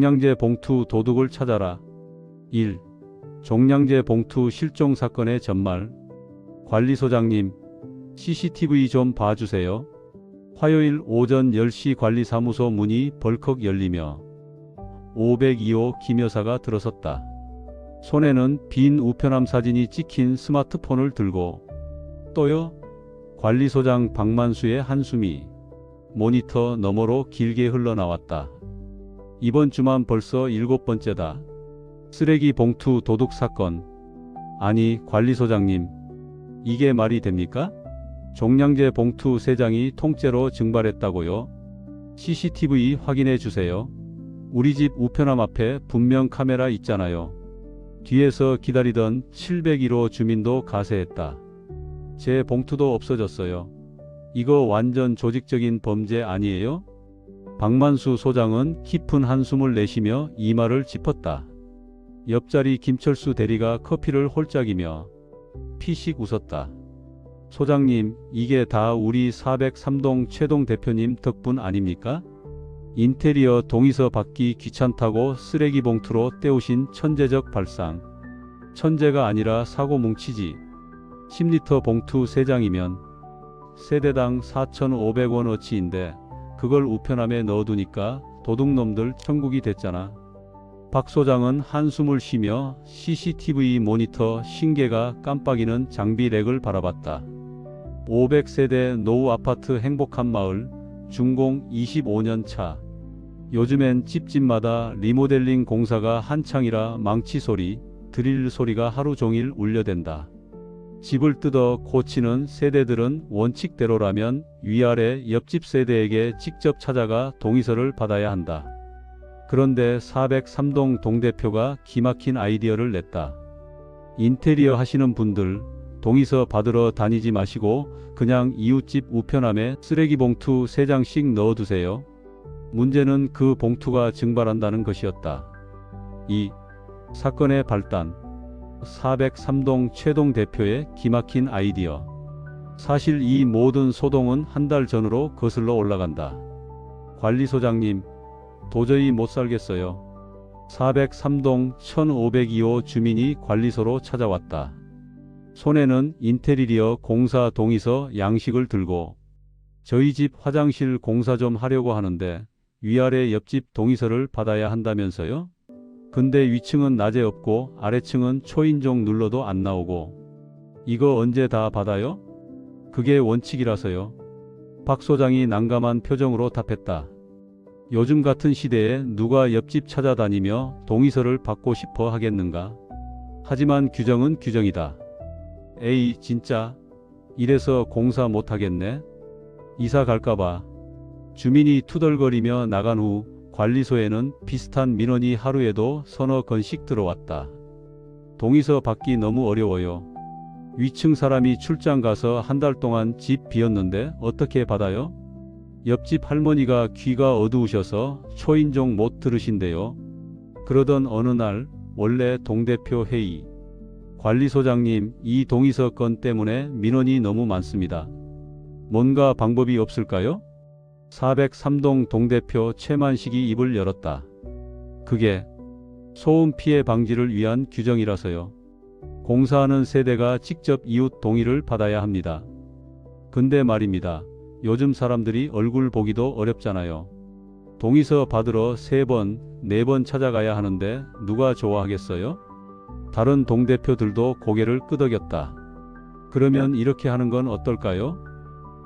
종량제 봉투 도둑을 찾아라. 1. 종량제 봉투 실종 사건의 전말. 관리소장님, CCTV 좀 봐주세요. 화요일 오전 10시 관리사무소 문이 벌컥 열리며 502호 김 여사가 들어섰다. 손에는 빈 우편함 사진이 찍힌 스마트폰을 들고. 또요? 관리소장 박만수의 한숨이 모니터 너머로 길게 흘러나왔다. 이번 주만 벌써 7번째다. 쓰레기 봉투 도둑 사건. 아니, 관리소장님, 이게 말이 됩니까? 종량제 봉투 3장이 통째로 증발했다고요? CCTV 확인해 주세요. 우리 집 우편함 앞에 분명 카메라 있잖아요. 뒤에서 기다리던 701호 주민도 가세했다. 제 봉투도 없어졌어요. 이거 완전 조직적인 범죄 아니에요? 박만수 소장은 깊은 한숨을 내쉬며 이마를 짚었다. 옆자리 김철수 대리가 커피를 홀짝이며 피식 웃었다. 소장님, 이게 다 우리 403동 최동 대표님 덕분 아닙니까? 인테리어 동의서 받기 귀찮다고 쓰레기 봉투로 때우신 천재적 발상. 천재가 아니라 사고 뭉치지. 10리터 봉투 3장이면 세대당 4,500원어치인데 그걸 우편함에 넣어두니까 도둑놈들 천국이 됐잖아. 박 소장은 한숨을 쉬며 CCTV 모니터 신개가 깜빡이는 장비렉을 바라봤다. 500세대 노후 아파트 행복한 마을, 준공 25년 차. 요즘엔 집집마다 리모델링 공사가 한창이라 망치 소리, 드릴 소리가 하루 종일 울려댄다. 집을 뜯어 고치는 세대들은 원칙대로라면 위아래 옆집 세대에게 직접 찾아가 동의서를 받아야 한다. 그런데 403동 동대표가 기막힌 아이디어를 냈다. 인테리어 하시는 분들, 동의서 받으러 다니지 마시고 그냥 이웃집 우편함에 쓰레기 봉투 3장씩 넣어두세요. 문제는 그 봉투가 증발한다는 것이었다. 2. 사건의 발단. 403동 최동 대표의 기막힌 아이디어. 사실 이 모든 소동은 한 달 전으로 거슬러 올라간다. 관리소장님, 도저히 못 살겠어요. 403동 1502호 주민이 관리소로 찾아왔다. 손에는 인테리어 공사 동의서 양식을 들고. 저희 집 화장실 공사 좀 하려고 하는데 위아래 옆집 동의서를 받아야 한다면서요? 근데 위층은 낮에 없고 아래층은 초인종 눌러도 안 나오고. 이거 언제 다 받아요? 그게 원칙이라서요. 박 소장이 난감한 표정으로 답했다. 요즘 같은 시대에 누가 옆집 찾아다니며 동의서를 받고 싶어 하겠는가? 하지만 규정은 규정이다. 에이, 진짜 이래서 공사 못하겠네. 이사 갈까봐. 주민이 투덜거리며 나간 후 관리소에는 비슷한 민원이 하루에도 서너 건씩 들어왔다. 동의서 받기 너무 어려워요. 위층 사람이 출장 가서 한 달 동안 집 비었는데 어떻게 받아요? 옆집 할머니가 귀가 어두우셔서 초인종 못 들으신대요. 그러던 어느 날 원래 동대표 회의. 관리소장님, 이 동의서 건 때문에 민원이 너무 많습니다. 뭔가 방법이 없을까요? 403동 동대표 최만식이 입을 열었다. 그게 소음 피해 방지를 위한 규정이라서요. 공사하는 세대가 직접 이웃 동의를 받아야 합니다. 근데 말입니다. 요즘 사람들이 얼굴 보기도 어렵잖아요. 동의서 받으러 3번, 4번 찾아가야 하는데 누가 좋아하겠어요? 다른 동대표들도 고개를 끄덕였다. 그러면 이렇게 하는 건 어떨까요?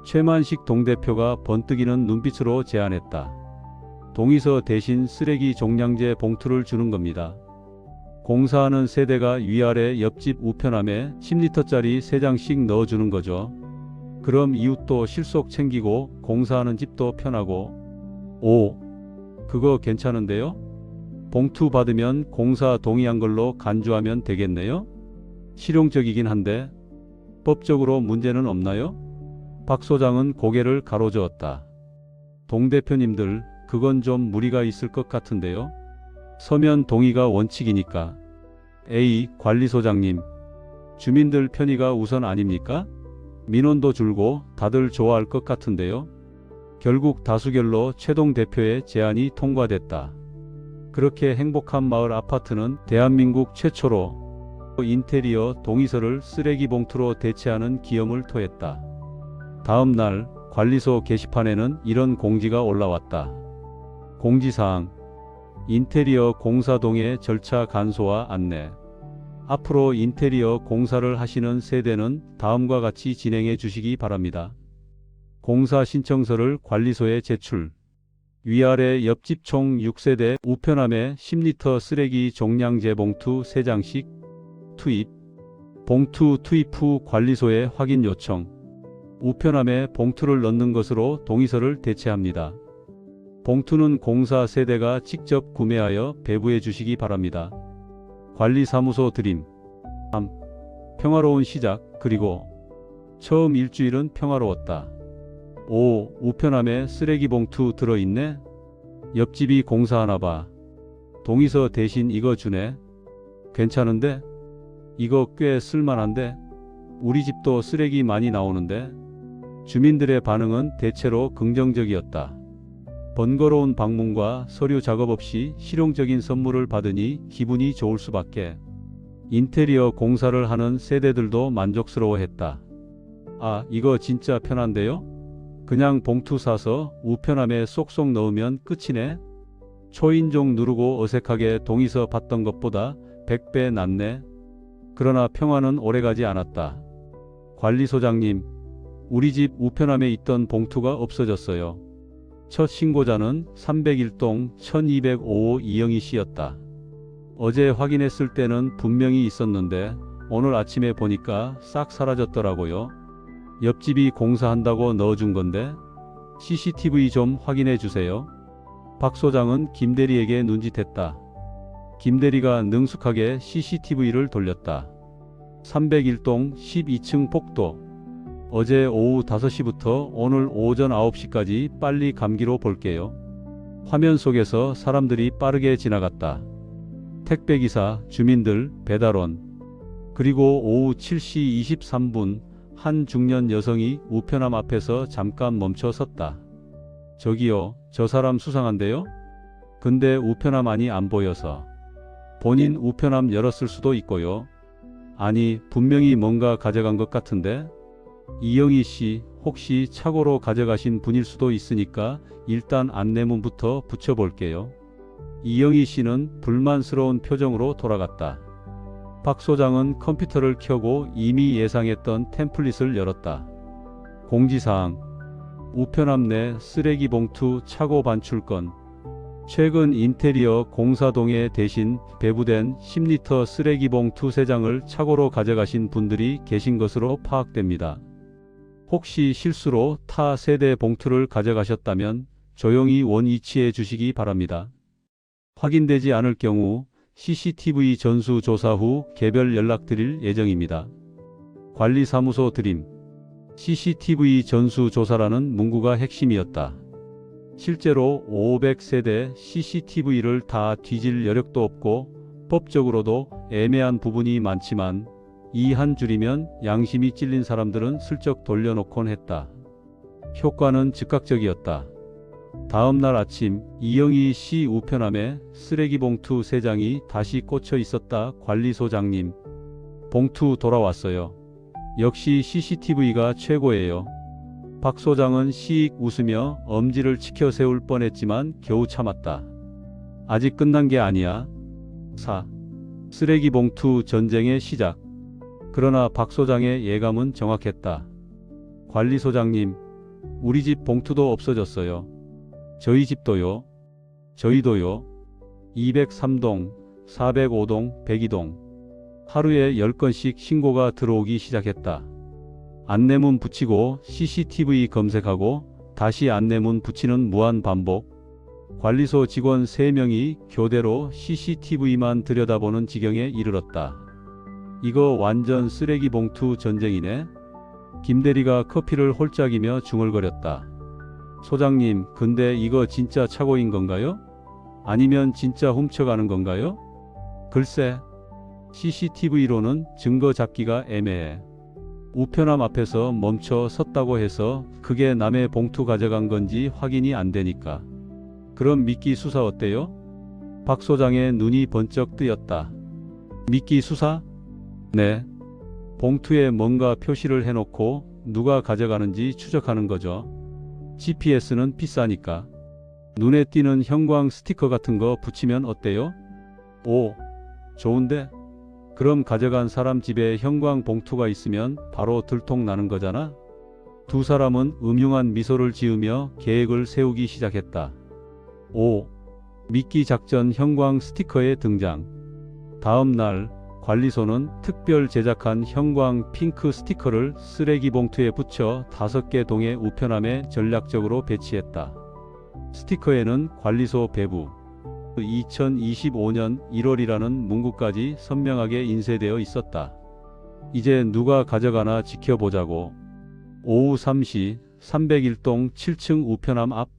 최만식 동대표가 번뜩이는 눈빛으로 제안했다. 동의서 대신 쓰레기 종량제 봉투를 주는 겁니다. 공사하는 세대가 위아래 옆집 우편함에 10리터짜리 3장씩 넣어주는 거죠. 그럼 이웃도 실속 챙기고 공사하는 집도 편하고. 오, 그거 괜찮은데요? 봉투 받으면 공사 동의한 걸로 간주하면 되겠네요? 실용적이긴 한데 법적으로 문제는 없나요? 박 소장은 고개를 가로저었다. 동대표님들, 그건 좀 무리가 있을 것 같은데요? 서면 동의가 원칙이니까. 에이, 관리소장님, 주민들 편의가 우선 아닙니까? 민원도 줄고 다들 좋아할 것 같은데요? 결국 다수결로 최동 대표의 제안이 통과됐다. 그렇게 행복한 마을 아파트는 대한민국 최초로 인테리어 동의서를 쓰레기 봉투로 대체하는 기염을 토했다. 다음 날 관리소 게시판에는 이런 공지가 올라왔다. 공지사항: 인테리어 공사 동의 절차 간소화 안내. 앞으로 인테리어 공사를 하시는 세대는 다음과 같이 진행해 주시기 바랍니다. 공사 신청서를 관리소에 제출. 위아래 옆집 총 6세대 우편함에 10리터 쓰레기 종량제 봉투 3장씩 투입. 봉투 투입 후 관리소에 확인 요청. 우편함에 봉투를 넣는 것으로 동의서를 대체합니다. 봉투는 공사 세대가 직접 구매하여 배부해 주시기 바랍니다. 관리사무소 드림. 3. 평화로운 시작. 그리고 처음 일주일은 평화로웠다. 5. 우편함에 쓰레기 봉투 들어있네? 옆집이 공사하나 봐. 동의서 대신 이거 주네? 괜찮은데? 이거 꽤 쓸만한데? 우리 집도 쓰레기 많이 나오는데? 주민들의 반응은 대체로 긍정적이었다. 번거로운 방문과 서류 작업 없이 실용적인 선물을 받으니 기분이 좋을 수밖에. 인테리어 공사를 하는 세대들도 만족스러워했다. 아, 이거 진짜 편한데요? 그냥 봉투 사서 우편함에 쏙쏙 넣으면 끝이네? 초인종 누르고 어색하게 동의서 받던 것보다 100배 낫네. 그러나 평화는 오래가지 않았다. 관리소장님, 우리 집 우편함에 있던 봉투가 없어졌어요. 첫 신고자는 301동 1205호 이영희 씨였다. 어제 확인했을 때는 분명히 있었는데 오늘 아침에 보니까 싹 사라졌더라고요. 옆집이 공사한다고 넣어준 건데 CCTV 좀 확인해 주세요. 박 소장은 김대리에게 눈짓했다. 김대리가 능숙하게 CCTV를 돌렸다. 301동 12층 복도. 어제 오후 5시부터 오늘 오전 9시까지 빨리 감기로 볼게요. 화면 속에서 사람들이 빠르게 지나갔다. 택배기사, 주민들, 배달원. 그리고 오후 7시 23분 한 중년 여성이 우편함 앞에서 잠깐 멈춰 섰다. 저기요, 저 사람 수상한데요? 근데 우편함 안이 안 보여서. 본인 우편함 열었을 수도 있고요. 아니, 분명히 뭔가 가져간 것 같은데? 이영희 씨, 혹시 착오로 가져가신 분일 수도 있으니까 일단 안내문부터 붙여볼게요. 이영희 씨는 불만스러운 표정으로 돌아갔다. 박 소장은 컴퓨터를 켜고 이미 예상했던 템플릿을 열었다. 공지사항: 우편함 내 쓰레기 봉투 착오 반출건. 최근 인테리어 공사 동의 대신 배부된 10리터 쓰레기 봉투 3장을 착오로 가져가신 분들이 계신 것으로 파악됩니다. 혹시 실수로 타 세대 봉투를 가져가셨다면 조용히 원위치해 주시기 바랍니다. 확인되지 않을 경우 CCTV 전수 조사 후 개별 연락드릴 예정입니다. 관리사무소 드림. CCTV 전수 조사라는 문구가 핵심이었다. 실제로 500세대 CCTV를 다 뒤질 여력도 없고 법적으로도 애매한 부분이 많지만 이 한 줄이면 양심이 찔린 사람들은 슬쩍 돌려놓곤 했다. 효과는 즉각적이었다. 다음 날 아침 이영희 씨 우편함에 쓰레기 봉투 3장이 다시 꽂혀 있었다. 관리소장님, 봉투 돌아왔어요. 역시 CCTV가 최고예요. 박 소장은 시익 웃으며 엄지를 치켜 세울 뻔했지만 겨우 참았다. 아직 끝난 게 아니야. 4. 쓰레기 봉투 전쟁의 시작. 그러나 박 소장의 예감은 정확했다. 관리소장님, 우리 집 봉투도 없어졌어요. 저희 집도요. 저희도요. 203동, 405동, 102동. 하루에 10건씩 신고가 들어오기 시작했다. 안내문 붙이고 CCTV 검색하고 다시 안내문 붙이는 무한 반복. 관리소 직원 3명이 교대로 CCTV만 들여다보는 지경에 이르렀다. 이거 완전 쓰레기 봉투 전쟁이네. 김대리가 커피를 홀짝이며 중얼거렸다. 소장님, 근데 이거 진짜 착오인 건가요? 아니면 진짜 훔쳐가는 건가요? 글쎄, CCTV로는 증거 잡기가 애매해. 우편함 앞에서 멈춰 섰다고 해서 그게 남의 봉투 가져간 건지 확인이 안 되니까. 그럼 미끼 수사 어때요? 박 소장의 눈이 번쩍 뜨였다. 미끼 수사? 네. 봉투에 뭔가 표시를 해놓고 누가 가져가는지 추적하는 거죠. GPS는 비싸니까. 눈에 띄는 형광 스티커 같은 거 붙이면 어때요? 오, 좋은데? 그럼 가져간 사람 집에 형광 봉투가 있으면 바로 들통나는 거잖아? 두 사람은 음흉한 미소를 지으며 계획을 세우기 시작했다. 오, 미끼 작전 형광 스티커의 등장. 다음 날 관리소는 특별 제작한 형광 핑크 스티커를 쓰레기 봉투에 붙여 5개 동의 우편함에 전략적으로 배치했다. 스티커에는 관리소 배부 2025년 1월이라는 문구까지 선명하게 인쇄되어 있었다. 이제 누가 가져가나 지켜보자고. 오후 3시 301동 7층 우편함 앞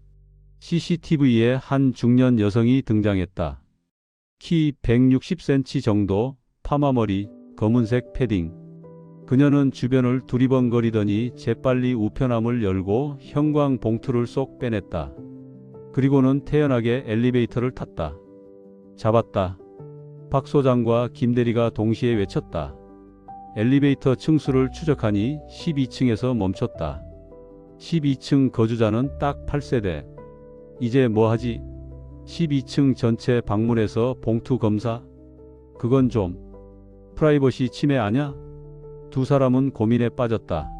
CCTV에 한 중년 여성이 등장했다. 키 160cm 정도, 파마머리, 검은색 패딩. 그녀는 주변을 두리번거리더니 재빨리 우편함을 열고 형광 봉투를 쏙 빼냈다. 그리고는 태연하게 엘리베이터를 탔다. 잡았다. 박 소장과 김 대리가 동시에 외쳤다. 엘리베이터 층수를 추적하니 12층에서 멈췄다. 12층 거주자는 딱 8세대. 이제 뭐하지? 12층 전체 방문해서 봉투 검사? 그건 좀 프라이버시 침해 아냐? 두 사람은 고민에 빠졌다.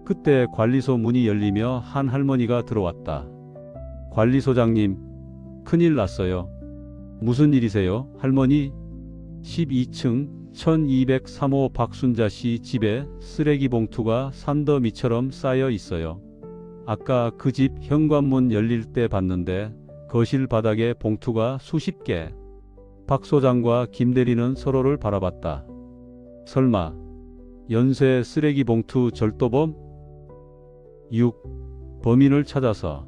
그때 관리소 문이 열리며 한 할머니가 들어왔다. 관리소장님, 큰일 났어요. 무슨 일이세요, 할머니? 12층 1203호 박순자 씨 집에 쓰레기 봉투가 산더미처럼 쌓여 있어요. 아까 그 집 현관문 열릴 때 봤는데 거실 바닥에 봉투가 수십 개. 박 소장과 김 대리는 서로를 바라봤다. 설마 연쇄 쓰레기 봉투 절도범? 6. 범인을 찾아서.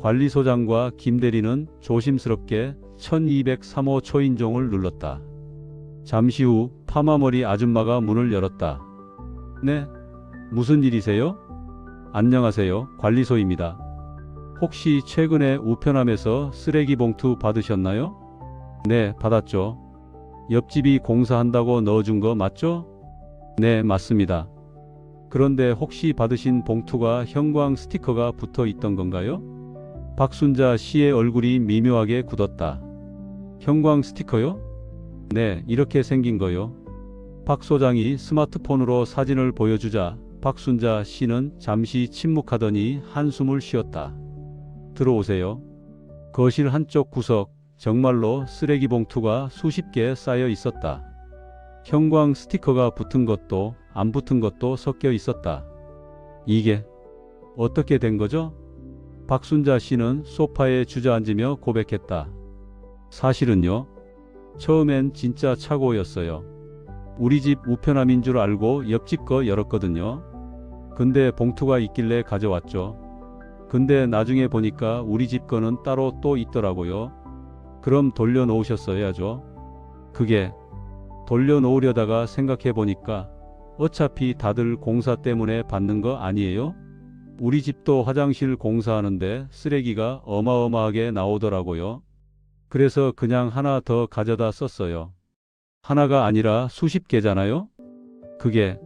관리소장과 김 대리는 조심스럽게 1203호 초인종을 눌렀다. 잠시 후 파마머리 아줌마가 문을 열었다. 네? 무슨 일이세요? 안녕하세요. 관리소입니다. 혹시 최근에 우편함에서 쓰레기 봉투 받으셨나요? 네, 받았죠. 옆집이 공사한다고 넣어준 거 맞죠? 네, 맞습니다. 그런데 혹시 받으신 봉투가 형광 스티커가 붙어 있던 건가요? 박순자 씨의 얼굴이 미묘하게 굳었다. 형광 스티커요? 네, 이렇게 생긴 거요. 박 소장이 스마트폰으로 사진을 보여주자 박순자 씨는 잠시 침묵하더니 한숨을 쉬었다. 들어오세요. 거실 한쪽 구석, 정말로 쓰레기 봉투가 수십 개 쌓여 있었다. 형광 스티커가 붙은 것도 안 붙은 것도 섞여 있었다. 이게 어떻게 된 거죠? 박순자 씨는 소파에 주저앉으며 고백했다. 사실은요. 처음엔 진짜 착오였어요. 우리 집 우편함인 줄 알고 옆집 거 열었거든요. 근데 봉투가 있길래 가져왔죠. 근데 나중에 보니까 우리 집 거는 따로 또 있더라고요. 그럼 돌려놓으셨어야죠. 그게 돌려놓으려다가 생각해보니까 어차피 다들 공사 때문에 받는 거 아니에요? 우리 집도 화장실 공사하는데 쓰레기가 어마어마하게 나오더라고요. 그래서 그냥 하나 더 가져다 썼어요. 하나가 아니라 수십 개잖아요? 그게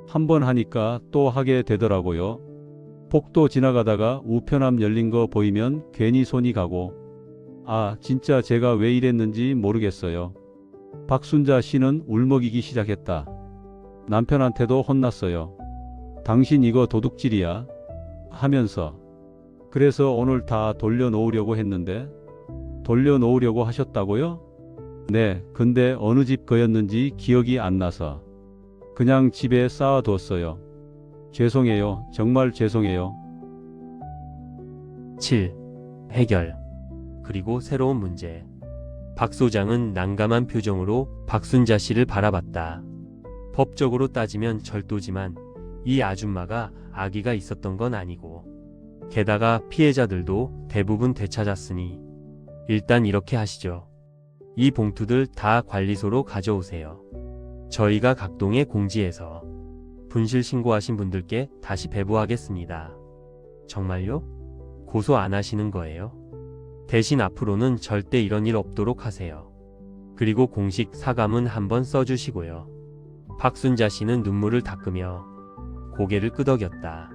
한 번 하니까 또 하게 되더라고요. 복도 지나가다가 우편함 열린 거 보이면 괜히 손이 가고. 아, 진짜 제가 왜 이랬는지 모르겠어요. 박순자 씨는 울먹이기 시작했다. 남편한테도 혼났어요. 당신 이거 도둑질이야. 하면서. 그래서 오늘 다 돌려놓으려고 했는데. 돌려놓으려고 하셨다고요? 네, 근데 어느 집 거였는지 기억이 안 나서. 그냥 집에 쌓아뒀어요. 죄송해요. 정말 죄송해요. 7. 해결. 그리고 새로운 문제. 박 소장은 난감한 표정으로 박순자 씨를 바라봤다. 법적으로 따지면 절도지만 이 아줌마가 아기가 있었던 건 아니고, 게다가 피해자들도 대부분 되찾았으니 일단 이렇게 하시죠. 이 봉투들 다 관리소로 가져오세요. 저희가 각동에 공지해서 분실 신고하신 분들께 다시 배부하겠습니다. 정말요? 고소 안 하시는 거예요? 대신 앞으로는 절대 이런 일 없도록 하세요. 그리고 공식 사과문 한번 써주시고요. 박순자 씨는 눈물을 닦으며 고개를 끄덕였다.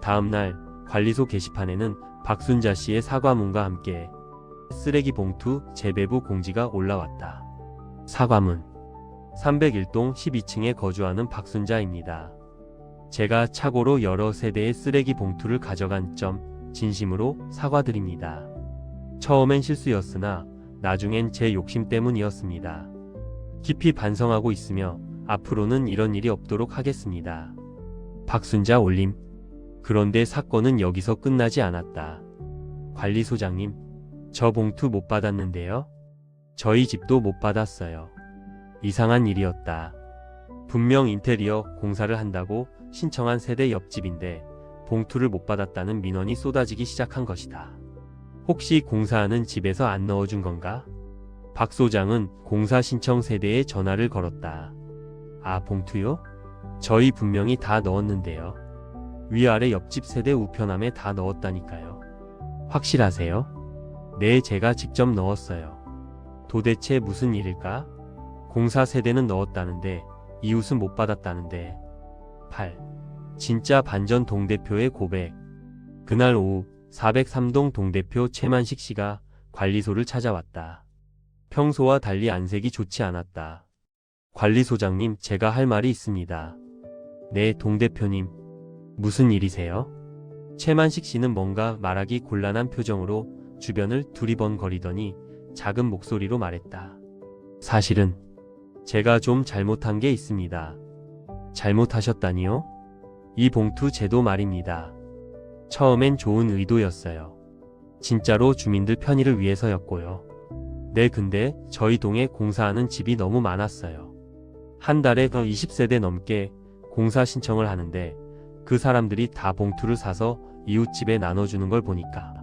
다음날 관리소 게시판에는 박순자 씨의 사과문과 함께 쓰레기 봉투 재배부 공지가 올라왔다. 사과문. 301동 12층에 거주하는 박순자입니다. 제가 착오로 여러 세대의 쓰레기 봉투를 가져간 점 진심으로 사과드립니다. 처음엔 실수였으나 나중엔 제 욕심 때문이었습니다. 깊이 반성하고 있으며 앞으로는 이런 일이 없도록 하겠습니다. 박순자 올림. 그런데 사건은 여기서 끝나지 않았다. 관리소장님, 저 봉투 못 받았는데요. 저희 집도 못 받았어요. 이상한 일이었다. 분명 인테리어 공사를 한다고 신청한 세대 옆집인데 봉투를 못 받았다는 민원이 쏟아지기 시작한 것이다. 혹시 공사하는 집에서 안 넣어준 건가? 박 소장은 공사 신청 세대에 전화를 걸었다. 아, 봉투요? 저희 분명히 다 넣었는데요. 위아래 옆집 세대 우편함에 다 넣었다니까요. 확실하세요? 네, 제가 직접 넣었어요. 도대체 무슨 일일까? 공사 세대는 넣었다는데 이웃은 못 받았다는데. 8. 진짜 반전 동대표의 고백. 그날 오후 403동 동대표 최만식 씨가 관리소를 찾아왔다. 평소와 달리 안색이 좋지 않았다. 관리소장님, 제가 할 말이 있습니다. 네, 동대표님. 무슨 일이세요? 최만식 씨는 뭔가 말하기 곤란한 표정으로 주변을 두리번거리더니 작은 목소리로 말했다. 사실은 제가 좀 잘못한 게 있습니다. 잘못하셨다니요? 이 봉투 제도 말입니다. 처음엔 좋은 의도였어요. 진짜로 주민들 편의를 위해서였고요. 네, 근데 저희 동에 공사하는 집이 너무 많았어요. 한 달에 20세대 넘게 공사 신청을 하는데 그 사람들이 다 봉투를 사서 이웃집에 나눠주는 걸 보니까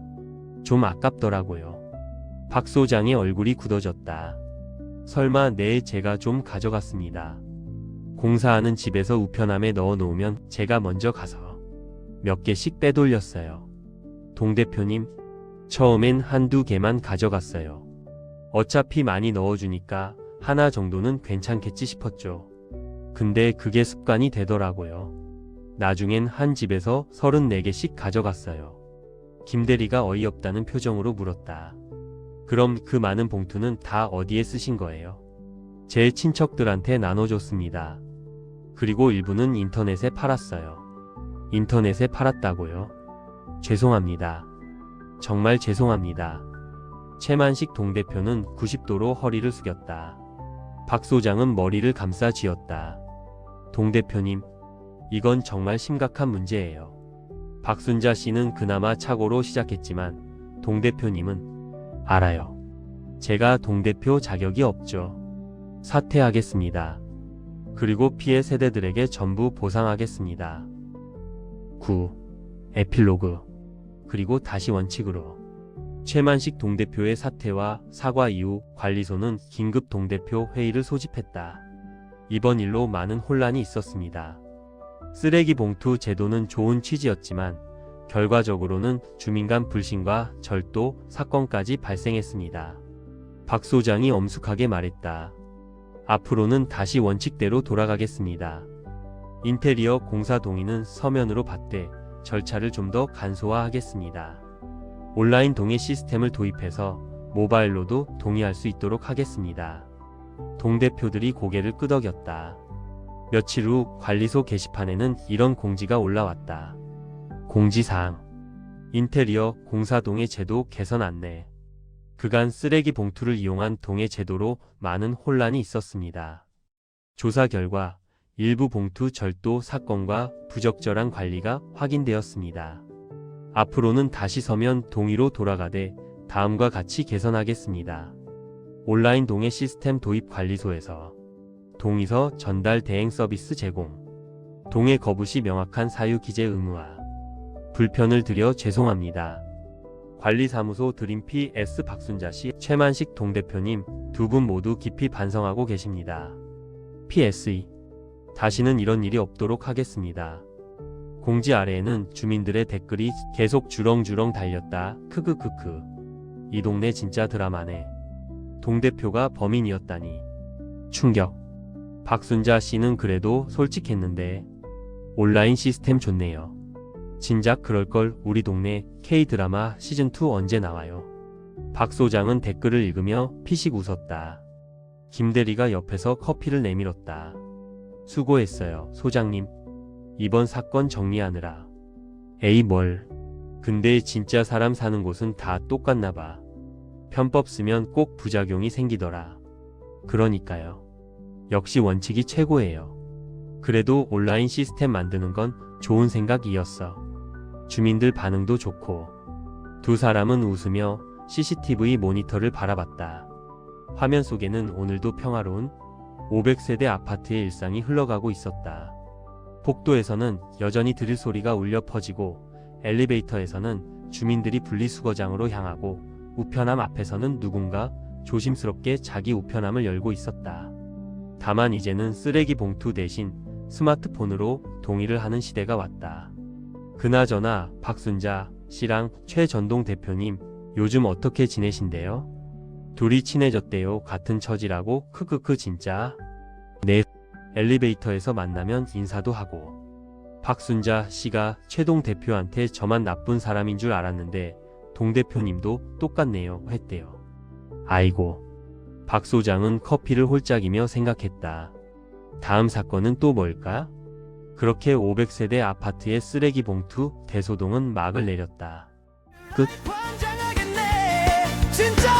좀 아깝더라고요. 박 소장의 얼굴이 굳어졌다. 설마 네, 제가 좀 가져갔습니다. 공사하는 집에서 우편함에 넣어 놓으면 제가 먼저 가서 몇 개씩 빼돌렸어요. 동대표님, 처음엔 한두 개만 가져갔어요. 어차피 많이 넣어주니까 하나 정도는 괜찮겠지 싶었죠. 근데 그게 습관이 되더라고요. 나중엔 한 집에서 34개씩 가져갔어요. 김대리가 어이없다는 표정으로 물었다. 그럼 그 많은 봉투는 다 어디에 쓰신 거예요? 제 친척들한테 나눠줬습니다. 그리고 일부는 인터넷에 팔았어요. 인터넷에 팔았다고요? 죄송합니다. 정말 죄송합니다. 최만식 동대표는 90도로 허리를 숙였다. 박 소장은 머리를 감싸 쥐었다. 동대표님, 이건 정말 심각한 문제예요. 박순자 씨는 그나마 착오로 시작했지만 동대표님은 알아요. 제가 동대표 자격이 없죠. 사퇴하겠습니다. 그리고 피해 세대들에게 전부 보상하겠습니다. 9. 에필로그. 그리고 다시 원칙으로. 최만식 동대표의 사퇴와 사과 이후 관리소는 긴급 동대표 회의를 소집했다. 이번 일로 많은 혼란이 있었습니다. 쓰레기 봉투 제도는 좋은 취지였지만 결과적으로는 주민 간 불신과 절도 사건까지 발생했습니다. 박 소장이 엄숙하게 말했다. 앞으로는 다시 원칙대로 돌아가겠습니다. 인테리어 공사 동의는 서면으로 받되 절차를 좀 더 간소화하겠습니다. 온라인 동의 시스템을 도입해서 모바일로도 동의할 수 있도록 하겠습니다. 동대표들이 고개를 끄덕였다. 며칠 후 관리소 게시판에는 이런 공지가 올라왔다. 공지사항. 인테리어 공사 동의 제도 개선 안내. 그간 쓰레기 봉투를 이용한 동의 제도로 많은 혼란이 있었습니다. 조사 결과 일부 봉투 절도 사건과 부적절한 관리가 확인되었습니다. 앞으로는 다시 서면 동의로 돌아가되 다음과 같이 개선하겠습니다. 온라인 동의 시스템 도입 관리소에서 동의서 전달 대행 서비스 제공. 동의 거부 시 명확한 사유 기재 의무화. 불편을 드려 죄송합니다. 관리사무소 드림 PS 박순자 씨, 최만식 동대표님 두 분 모두 깊이 반성하고 계십니다. PS. 다시는 이런 일이 없도록 하겠습니다. 공지 아래에는 주민들의 댓글이 계속 주렁주렁 달렸다. 크크크크. 이 동네 진짜 드라마네. 동 대표가 범인이었다니. 충격. 박순자 씨는 그래도 솔직했는데 온라인 시스템 좋네요. 진작 그럴걸. 우리 동네 K드라마 시즌2 언제 나와요? 박 소장은 댓글을 읽으며 피식 웃었다. 김대리가 옆에서 커피를 내밀었다. 수고했어요, 소장님. 이번 사건 정리하느라. 에이 뭘. 근데 진짜 사람 사는 곳은 다 똑같나 봐. 편법 쓰면 꼭 부작용이 생기더라. 그러니까요. 역시 원칙이 최고예요. 그래도 온라인 시스템 만드는 건 좋은 생각이었어. 주민들 반응도 좋고. 두 사람은 웃으며 CCTV 모니터를 바라봤다. 화면 속에는 오늘도 평화로운 500세대 아파트의 일상이 흘러가고 있었다. 복도에서는 여전히 드릴 소리가 울려 퍼지고 엘리베이터에서는 주민들이 분리수거장으로 향하고 우편함 앞에서는 누군가 조심스럽게 자기 우편함을 열고 있었다. 다만 이제는 쓰레기 봉투 대신 스마트폰으로 동의를 하는 시대가 왔다. 그나저나 박순자 씨랑 최전동 대표님 요즘 어떻게 지내신대요? 둘이 친해졌대요. 같은 처지라고. 크크크 진짜. 네. 엘리베이터에서 만나면 인사도 하고. 박순자 씨가 최동 대표한테 저만 나쁜 사람인 줄 알았는데 동 대표님도 똑같네요 했대요. 아이고. 박 소장은 커피를 홀짝이며 생각했다. 다음 사건은 또 뭘까? 그렇게 500세대 아파트의 쓰레기 봉투 대소동은 막을 내렸다. 끝. 환장하겠네 진짜